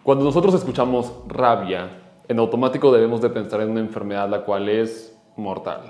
Cuando nosotros escuchamos rabia, en automático debemos de pensar en una enfermedad la cual es mortal.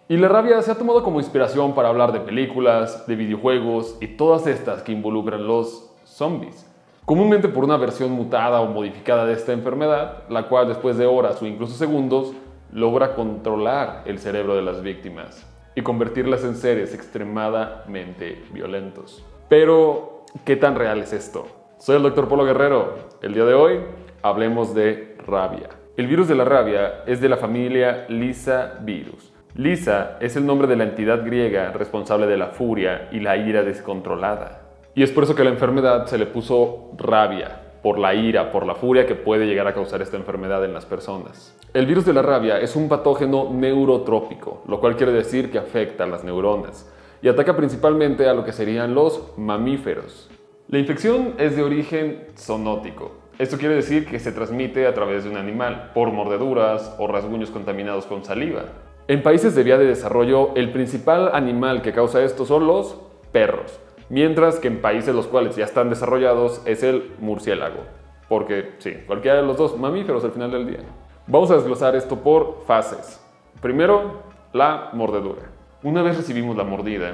Y la rabia se ha tomado como inspiración para hablar de películas, de videojuegos y todas estas que involucran los zombies. Comúnmente por una versión mutada o modificada de esta enfermedad, la cual después de horas o incluso segundos logra controlar el cerebro de las víctimas y convertirlas en seres extremadamente violentos. Pero, ¿qué tan real es esto? Soy el Dr. Polo Guerrero. El día de hoy hablemos de rabia. El virus de la rabia es de la familia Lissa virus. Lissa es el nombre de la entidad griega responsable de la furia y la ira descontrolada. Y es por eso que a la enfermedad se le puso rabia, por la ira, por la furia que puede llegar a causar esta enfermedad en las personas. El virus de la rabia es un patógeno neurotrópico, lo cual quiere decir que afecta a las neuronas y ataca principalmente a lo que serían los mamíferos. La infección es de origen zoonótico. Esto quiere decir que se transmite a través de un animal, por mordeduras o rasguños contaminados con saliva. En países de vía de desarrollo, el principal animal que causa esto son los perros, mientras que en países los cuales ya están desarrollados es el murciélago. Porque sí, cualquiera de los dos mamíferos al final del día. Vamos a desglosar esto por fases. Primero, la mordedura. Una vez recibimos la mordida,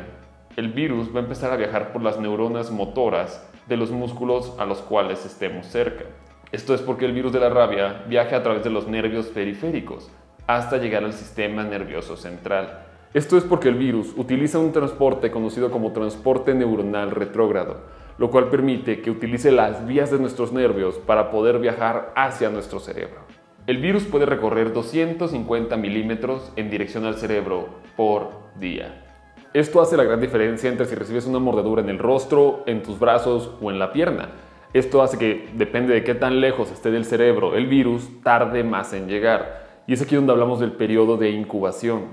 el virus va a empezar a viajar por las neuronas motoras de los músculos a los cuales estemos cerca. Esto es porque el virus de la rabia viaja a través de los nervios periféricos hasta llegar al sistema nervioso central. Esto es porque el virus utiliza un transporte conocido como transporte neuronal retrógrado, lo cual permite que utilice las vías de nuestros nervios para poder viajar hacia nuestro cerebro. El virus puede recorrer 250 milímetros en dirección al cerebro por día. Esto hace la gran diferencia entre si recibes una mordedura en el rostro, en tus brazos o en la pierna. Esto hace que, depende de qué tan lejos esté del cerebro el virus, tarde más en llegar. Y es aquí donde hablamos del periodo de incubación.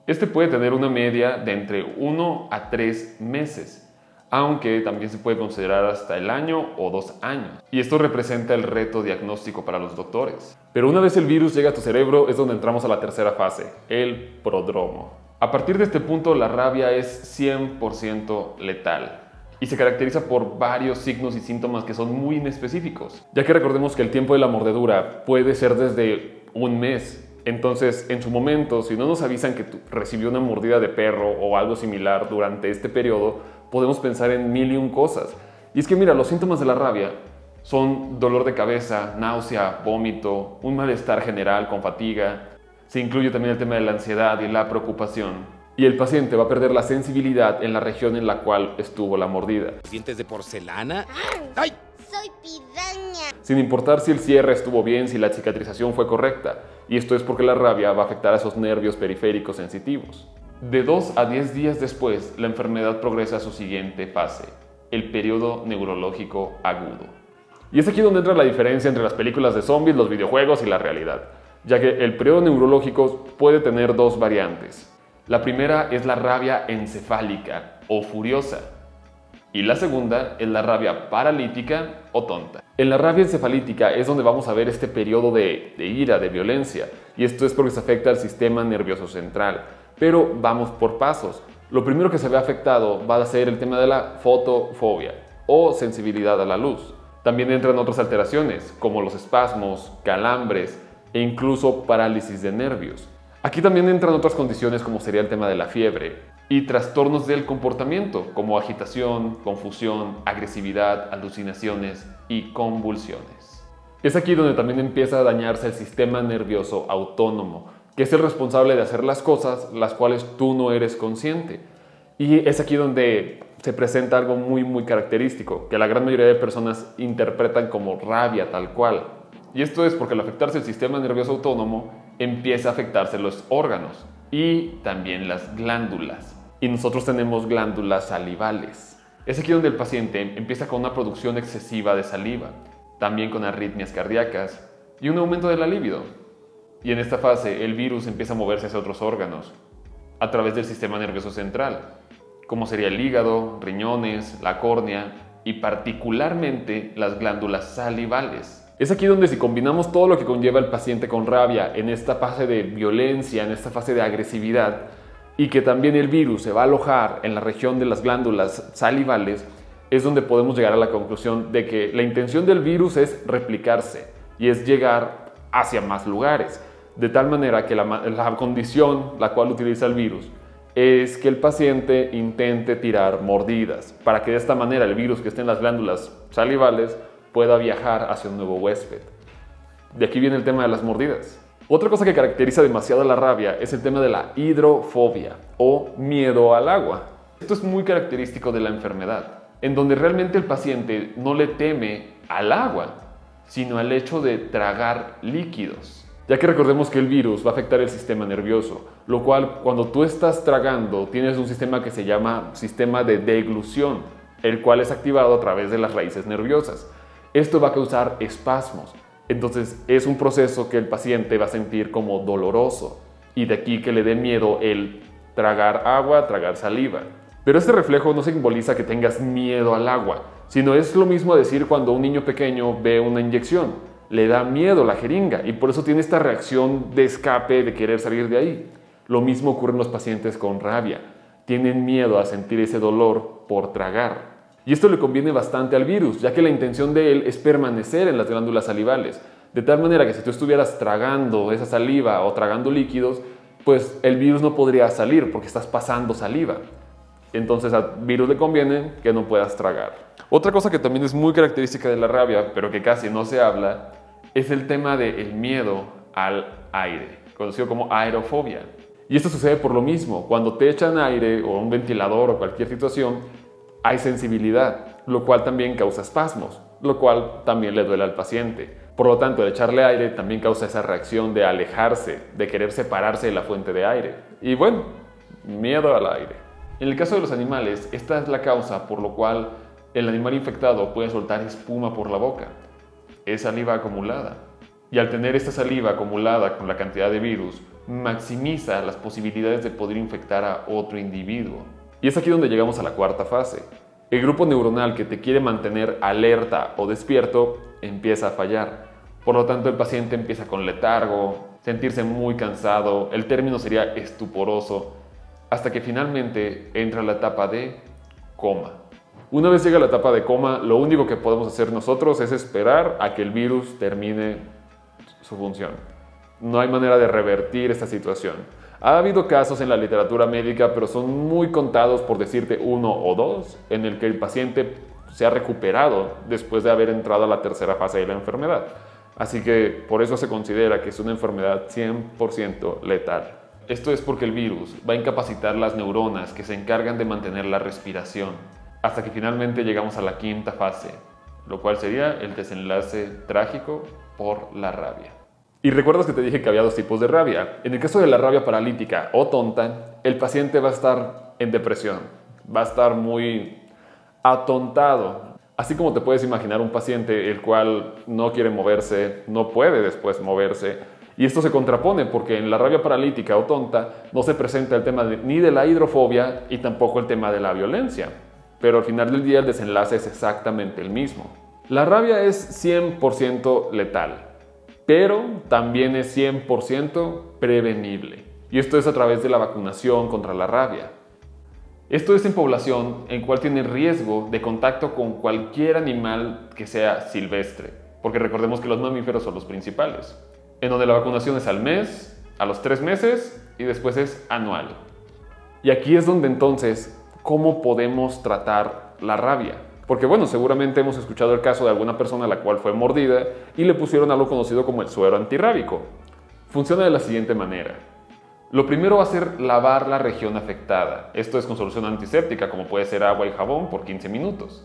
Este puede tener una media de entre 1 a 3 meses, aunque también se puede considerar hasta el año o 2 años. Y esto representa el reto diagnóstico para los doctores. Pero una vez el virus llega a tu cerebro es donde entramos a la tercera fase, el prodromo. A partir de este punto, la rabia es 100% letal y se caracteriza por varios signos y síntomas que son muy inespecíficos, ya que recordemos que el tiempo de la mordedura puede ser desde un mes. Entonces, en su momento, si no nos avisan que recibió una mordida de perro o algo similar durante este periodo, podemos pensar en mil y un cosas. Y es que mira, los síntomas de la rabia son dolor de cabeza, náusea, vómito, un malestar general con fatiga. Se incluye también el tema de la ansiedad y la preocupación. Y el paciente va a perder la sensibilidad en la región en la cual estuvo la mordida. ¿Dientes de porcelana? ¡Ay! Soy piraña. Sin importar si el cierre estuvo bien, si la cicatrización fue correcta. Y esto es porque la rabia va a afectar a esos nervios periféricos sensitivos. De 2 a 10 días después, la enfermedad progresa a su siguiente fase, el periodo neurológico agudo. Y es aquí donde entra la diferencia entre las películas de zombies, los videojuegos y la realidad, ya que el periodo neurológico puede tener dos variantes. La primera es la rabia encefálica o furiosa y la segunda es la rabia paralítica o tonta. En la rabia encefalítica es donde vamos a ver este periodo de ira, de violencia, y esto es porque se afecta al sistema nervioso central. Pero vamos por pasos. Lo primero que se ve afectado va a ser el tema de la fotofobia o sensibilidad a la luz. También entran otras alteraciones como los espasmos, calambres, e incluso parálisis de nervios. Aquí también entran otras condiciones como sería el tema de la fiebre y trastornos del comportamiento como agitación, confusión, agresividad, alucinaciones y convulsiones. Es aquí donde también empieza a dañarse el sistema nervioso autónomo, que es el responsable de hacer las cosas las cuales tú no eres consciente. Y es aquí donde se presenta algo muy característico, que la gran mayoría de personas interpretan como rabia tal cual. Y esto es porque al afectarse el sistema nervioso autónomo, empieza a afectarse los órganos y también las glándulas. Y nosotros tenemos glándulas salivales. Es aquí donde el paciente empieza con una producción excesiva de saliva, también con arritmias cardíacas y un aumento de la libido. Y en esta fase, el virus empieza a moverse hacia otros órganos, a través del sistema nervioso central, como sería el hígado, riñones, la córnea y particularmente las glándulas salivales. Es aquí donde si combinamos todo lo que conlleva el paciente con rabia en esta fase de violencia, en esta fase de agresividad, y que también el virus se va a alojar en la región de las glándulas salivales, es donde podemos llegar a la conclusión de que la intención del virus es replicarse y es llegar hacia más lugares, de tal manera que la condición la cual utiliza el virus es que el paciente intente tirar mordidas, para que de esta manera el virus que esté en las glándulas salivales pueda viajar hacia un nuevo huésped. De aquí viene el tema de las mordidas. Otra cosa que caracteriza demasiado la rabia es el tema de la hidrofobia o miedo al agua. Esto es muy característico de la enfermedad, en donde realmente el paciente no le teme al agua, sino al hecho de tragar líquidos. Ya que recordemos que el virus va a afectar el sistema nervioso, lo cual cuando tú estás tragando tienes un sistema que se llama sistema de deglución, el cual es activado a través de las raíces nerviosas. Esto va a causar espasmos, entonces es un proceso que el paciente va a sentir como doloroso y de aquí que le dé miedo el tragar agua, tragar saliva. Pero este reflejo no simboliza que tengas miedo al agua, sino es lo mismo a decir cuando un niño pequeño ve una inyección. Le da miedo la jeringa y por eso tiene esta reacción de escape de querer salir de ahí. Lo mismo ocurre en los pacientes con rabia. Tienen miedo a sentir ese dolor por tragar. Y esto le conviene bastante al virus, ya que la intención de él es permanecer en las glándulas salivales. De tal manera que si tú estuvieras tragando esa saliva o tragando líquidos, pues el virus no podría salir porque estás pasando saliva. Entonces al virus le conviene que no puedas tragar. Otra cosa que también es muy característica de la rabia, pero que casi no se habla, es el tema del miedo al aire, conocido como aerofobia. Y esto sucede por lo mismo. Cuando te echan aire o un ventilador o cualquier situación, hay sensibilidad, lo cual también causa espasmos, lo cual también le duele al paciente. Por lo tanto, el echarle aire también causa esa reacción de alejarse, de querer separarse de la fuente de aire. Y bueno, miedo al aire. En el caso de los animales, esta es la causa por lo cual el animal infectado puede soltar espuma por la boca. Es saliva acumulada. Y al tener esta saliva acumulada con la cantidad de virus, maximiza las posibilidades de poder infectar a otro individuo. Y es aquí donde llegamos a la cuarta fase. El grupo neuronal que te quiere mantener alerta o despierto empieza a fallar. Por lo tanto, el paciente empieza con letargo, sentirse muy cansado, el término sería estuporoso, hasta que finalmente entra la etapa de coma. Una vez llega la etapa de coma, lo único que podemos hacer nosotros es esperar a que el virus termine su función. No hay manera de revertir esta situación. Ha habido casos en la literatura médica, pero son muy contados, por decirte uno o dos, en el que el paciente se ha recuperado después de haber entrado a la tercera fase de la enfermedad. Así que por eso se considera que es una enfermedad 100% letal. Esto es porque el virus va a incapacitar las neuronas que se encargan de mantener la respiración, hasta que finalmente llegamos a la quinta fase, lo cual sería el desenlace trágico por la rabia. Y recuerdas que te dije que había dos tipos de rabia. En el caso de la rabia paralítica o tonta, el paciente va a estar en depresión, va a estar muy atontado. Así como te puedes imaginar un paciente el cual no quiere moverse, no puede después moverse. Y esto se contrapone porque en la rabia paralítica o tonta no se presenta el tema ni de la hidrofobia y tampoco el tema de la violencia. Pero al final del día el desenlace es exactamente el mismo. La rabia es 100% letal, pero también es 100% prevenible. Y esto es a través de la vacunación contra la rabia. Esto es en población en cual tiene riesgo de contacto con cualquier animal que sea silvestre, porque recordemos que los mamíferos son los principales, en donde la vacunación es al mes, a los 3 meses y después es anual. Y aquí es donde entonces, ¿cómo podemos tratar la rabia? Porque bueno, seguramente hemos escuchado el caso de alguna persona a la cual fue mordida y le pusieron algo conocido como el suero antirrábico. Funciona de la siguiente manera. Lo primero va a ser lavar la región afectada. Esto es con solución antiséptica, como puede ser agua y jabón, por 15 minutos.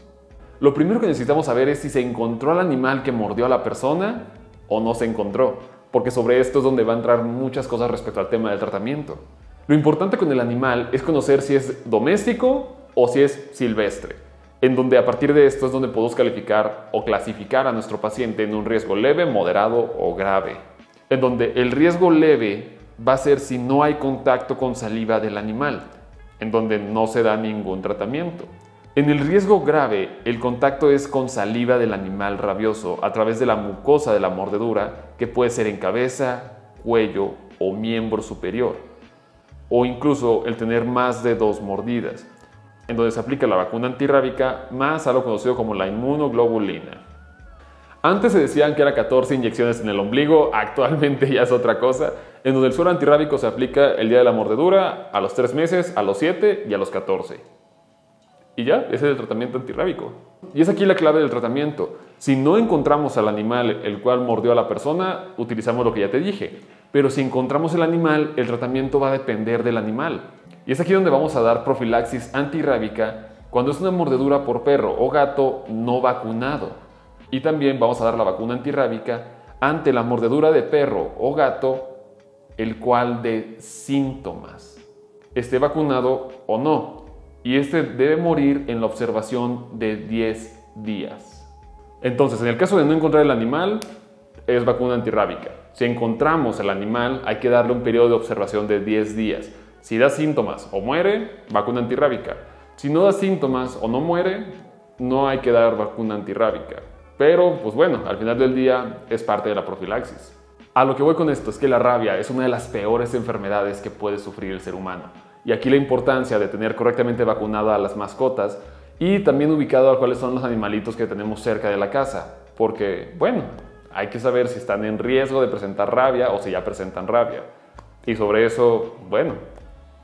Lo primero que necesitamos saber es si se encontró al animal que mordió a la persona o no se encontró, porque sobre esto es donde va a entrar muchas cosas respecto al tema del tratamiento. Lo importante con el animal es conocer si es doméstico o si es silvestre, en donde a partir de esto es donde podemos calificar o clasificar a nuestro paciente en un riesgo leve, moderado o grave. En donde el riesgo leve va a ser si no hay contacto con saliva del animal, en donde no se da ningún tratamiento. En el riesgo grave, el contacto es con saliva del animal rabioso a través de la mucosa de la mordedura, que puede ser en cabeza, cuello o miembro superior, o incluso el tener más de 2 mordidas. en donde se aplica la vacuna antirrábica más algo conocido como la inmunoglobulina. Antes se decían que era 14 inyecciones en el ombligo, actualmente ya es otra cosa, en donde el suero antirrábico se aplica el día de la mordedura, a los 3 meses, a los 7 y a los 14. Y ya, ese es el tratamiento antirrábico. Y es aquí la clave del tratamiento. Si no encontramos al animal el cual mordió a la persona, utilizamos lo que ya te dije. Pero si encontramos el animal, el tratamiento va a depender del animal. Y es aquí donde vamos a dar profilaxis antirrábica cuando es una mordedura por perro o gato no vacunado. Y también vamos a dar la vacuna antirrábica ante la mordedura de perro o gato, el cual dé síntomas, esté vacunado o no. Y este debe morir en la observación de 10 días. Entonces, en el caso de no encontrar el animal, es vacuna antirrábica. Si encontramos el animal, hay que darle un periodo de observación de 10 días. Si da síntomas o muere, vacuna antirrábica. Si no da síntomas o no muere, no hay que dar vacuna antirrábica. Pero, pues bueno, al final del día es parte de la profilaxis. A lo que voy con esto es que la rabia es una de las peores enfermedades que puede sufrir el ser humano. Y aquí la importancia de tener correctamente vacunada a las mascotas y también ubicado a cuáles son los animalitos que tenemos cerca de la casa. Porque, bueno, hay que saber si están en riesgo de presentar rabia o si ya presentan rabia. Y sobre eso, bueno,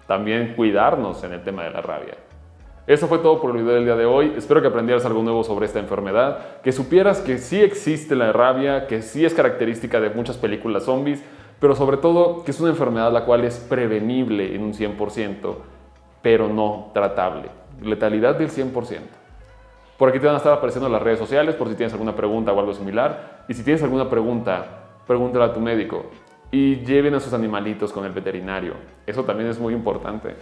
también cuidarnos en el tema de la rabia. Eso fue todo por el video del día de hoy. Espero que aprendieras algo nuevo sobre esta enfermedad, que supieras que sí existe la rabia, que sí es característica de muchas películas zombies, pero sobre todo que es una enfermedad la cual es prevenible en un 100%, pero no tratable. Letalidad del 100%. Por aquí te van a estar apareciendo las redes sociales por si tienes alguna pregunta o algo similar. Y si tienes alguna pregunta, pregúntala a tu médico. Y lleven a sus animalitos con el veterinario. Eso también es muy importante.